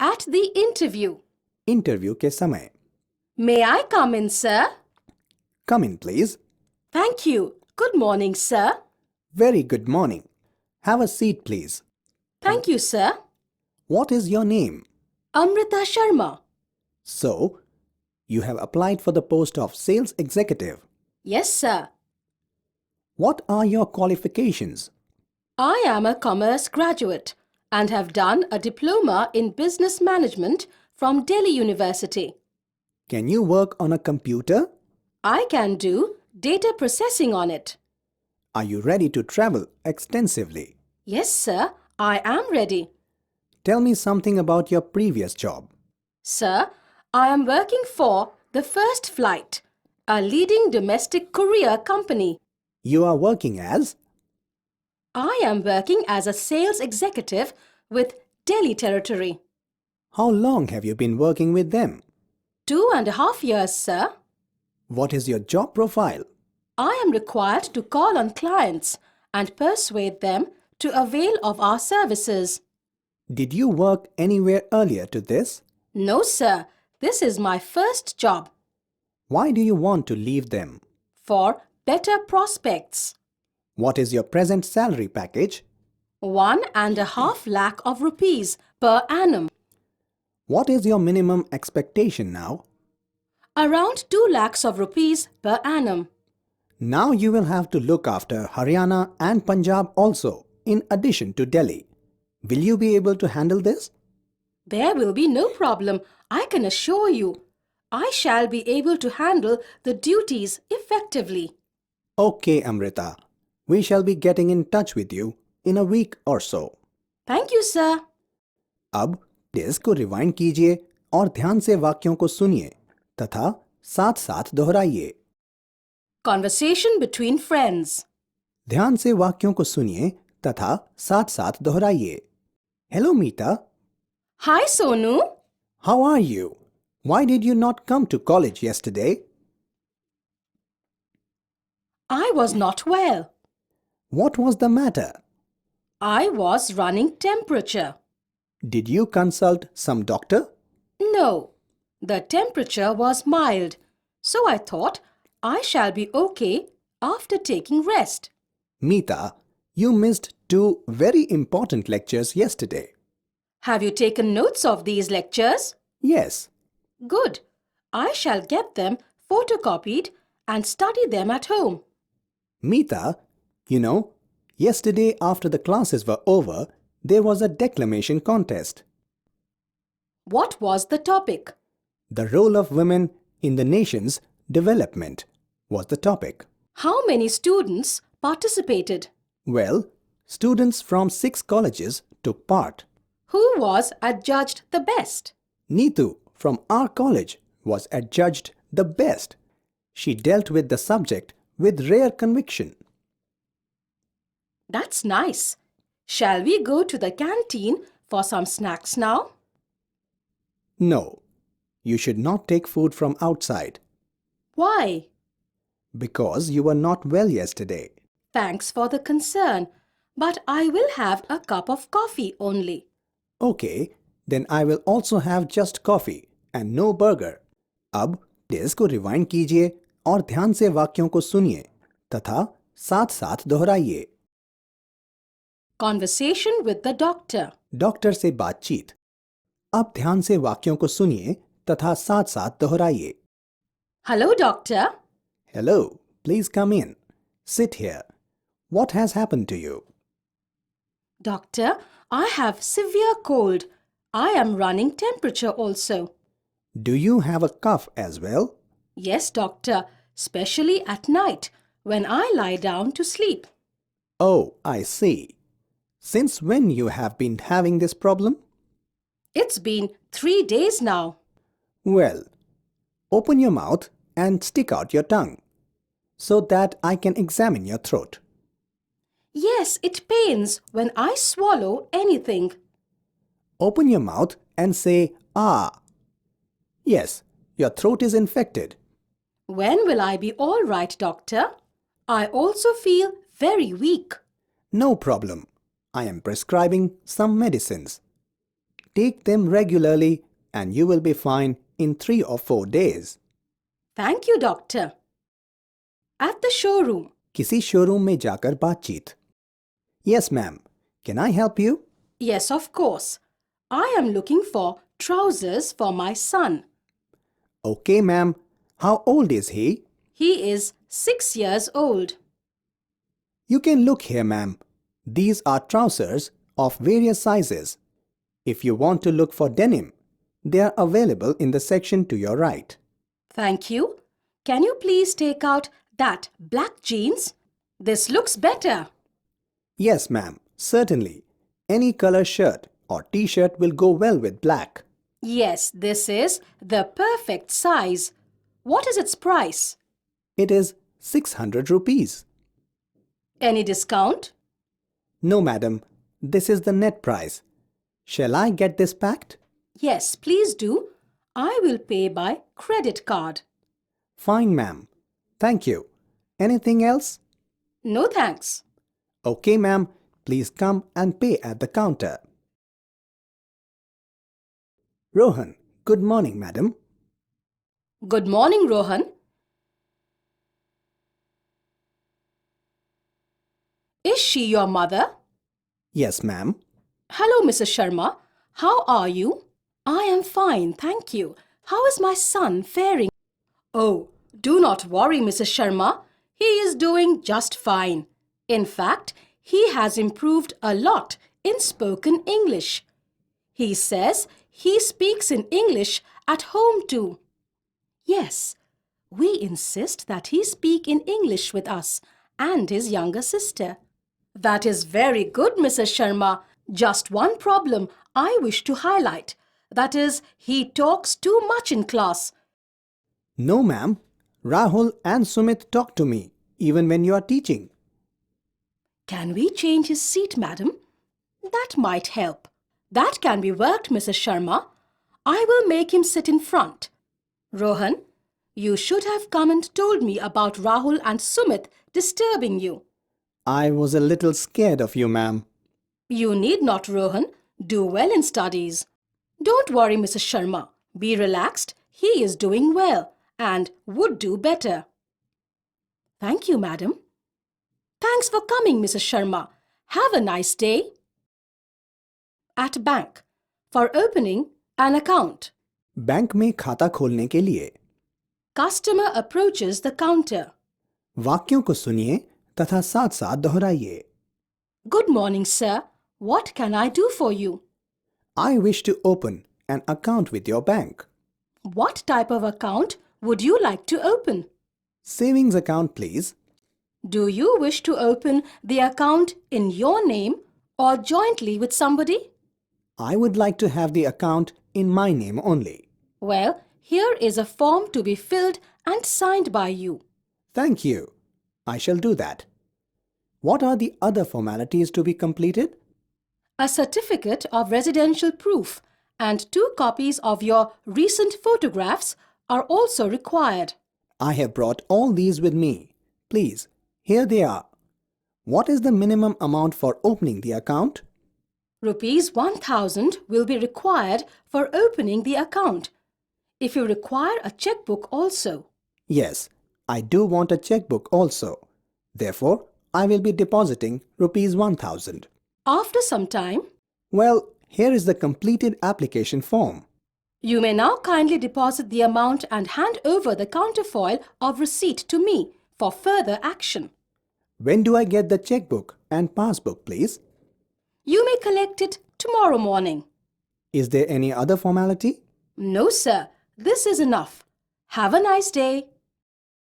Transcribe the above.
at the interview. Interview के समय. May I come in, sir? Come in, please. Thank you. Good morning, sir. Very good morning. Have a seat, please. Thank you, sir. What is your name? Amrita Sharma. So, you have applied for the post of sales executive. Yes, sir. What are your qualifications? I am a commerce graduate and have done a diploma in business management from Delhi University. Can you work on a computer? I can do data processing on it. Are you ready to travel extensively? Yes, sir. I am ready. Tell me something about your previous job. Sir, I am working for the First Flight, a leading domestic courier company. You are working as? I am working as a sales executive with Delhi territory. How long have you been working with them? 2.5 years, sir. What is your job profile? I am required to call on clients and persuade them to avail of our services. Did you work anywhere earlier to this? No, sir. This is my first job. Why do you want to leave them? For better prospects. What is your present salary package? 1.5 lakh of rupees per annum. What is your minimum expectation now? Around 2 lakhs of rupees per annum. Now you will have to look after Haryana and Punjab also, in addition to Delhi. Will you be able to handle this? There will be no problem, I can assure you. I shall be able to handle the duties effectively. Okay, Amrita. We shall be getting in touch with you in a week or so. Thank you, sir. अब disc को rewind कीजिए और ध्यान से वाक्यों को सुनिए तथा साथ-साथ दोहराइए. Conversation between friends. ध्यान से वाक्यों को सुनिए तथा साथ-साथ दोहराइए. Hello, Meeta. Hi, Sonu. How are you? Why did you not come to college yesterday? I was not well. What was the matter? I was running temperature. Did you consult some doctor? No, the temperature was mild, so I thought I shall be okay after taking rest. Meeta, you missed 2 very important lectures yesterday. Have you taken notes of these lectures? Yes. Good. I shall get them photocopied and study them at home. Meeta, you know, yesterday after the classes were over, there was a declamation contest. What was the topic? The role of women in the nation's development was the topic. How many students participated? Well, students from 6 colleges took part. Who was adjudged the best? Neetu from our college was adjudged the best. She dealt with the subject with rare conviction. That's nice. Shall we go to the canteen for some snacks now? No, you should not take food from outside. Why? Because you were not well yesterday. Thanks for the concern, but I will have a cup of coffee only. Okay, then I will also have just coffee and no burger. अब disc को rewind कीजिए और ध्यान से वाक्यों को सुनिए तथा साथ-साथ दोहराइए. Conversation with the doctor. Doctor से बातचीत. अब ध्यान से वाक्यों को सुनिए तथा साथ-साथ दोहराइए. Hello, doctor. Hello, please come in. Sit here. What has happened to you? Doctor, I have severe cold. I am running temperature also. Do you have a cough as well? Yes, doctor, especially at night when I lie down to sleep. Oh, I see. Since when you have been having this problem? It's been 3 days now. Well, open your mouth and stick out your tongue so that I can examine your throat. Yes, it pains when I swallow anything. Open your mouth and say, ah. Yes, your throat is infected. When will I be all right, doctor? I also feel very weak. No problem. I am prescribing some medicines. Take them regularly and you will be fine in 3 or 4 days. Thank you, doctor. At the showroom. किसी showroom में जाकर बातचीत. Yes, ma'am. Can I help you? Yes, of course. I am looking for trousers for my son. Okay, ma'am. How old is he? He is 6 years old. You can look here, ma'am. These are trousers of various sizes. If you want to look for denim, they are available in the section to your right. Thank you. Can you please take out that black jeans? This looks better. Yes, ma'am. Certainly. Any color shirt or t-shirt will go well with black. Yes, this is the perfect size. What is its price? It is 600 rupees. Any discount? No, madam. This is the net price. Shall I get this packed? Yes, please do. I will pay by credit card. Fine, ma'am. Thank you. Anything else? No thanks. Okay, ma'am. Please come and pay at the counter. Rohan, good morning, madam. Good morning, Rohan. Is she your mother? Yes, ma'am. Hello, Mrs. Sharma. How are you? I am fine, thank you. How is my son faring? Oh, do not worry, Mrs. Sharma. He is doing just fine. In fact, he has improved a lot in spoken English. He says he speaks in English at home too. Yes, we insist that he speak in English with us and his younger sister. That is very good, Mrs. Sharma. Just one problem I wish to highlight. That is, he talks too much in class. No, ma'am. Rahul and Sumit talk to me, even when you are teaching. Can we change his seat, madam? That might help. That can be worked, Mrs. Sharma. I will make him sit in front. Rohan, you should have come and told me about Rahul and Sumit disturbing you. I was a little scared of you, ma'am. You need not, Rohan. Do well in studies. Don't worry, Mrs. Sharma. Be relaxed. He is doing well and would do better. Thank you, madam. Thanks for coming, Mrs. Sharma. Have a nice day. At bank. For opening an account. Bank में खाता खोलने के लिए. Customer approaches the counter. वाक्यों को सुनिए तथा साथ-साथ दोहराइए. Good morning, sir. What can I do for you? I wish to open an account with your bank. What type of account would you like to open? Savings account, please. Do you wish to open the account in your name or jointly with somebody? I would like to have the account in my name only. Well, here is a form to be filled and signed by you. Thank you. I shall do that. What are the other formalities to be completed? A certificate of residential proof and 2 copies of your recent photographs are also required. I have brought all these with me. Please, here they are. What is the minimum amount for opening the account? Rupees 1000 will be required for opening the account. If you require a checkbook also. Yes, I do want a checkbook also. Therefore, I will be depositing rupees 1000. After some time, Well, here is the completed application form. you may now kindly deposit the amount and hand over the counterfoil of receipt to me for further action. When do I get the checkbook and passbook, please? You may collect it tomorrow morning. Is there any other formality? No, sir. This is enough. Have a nice day.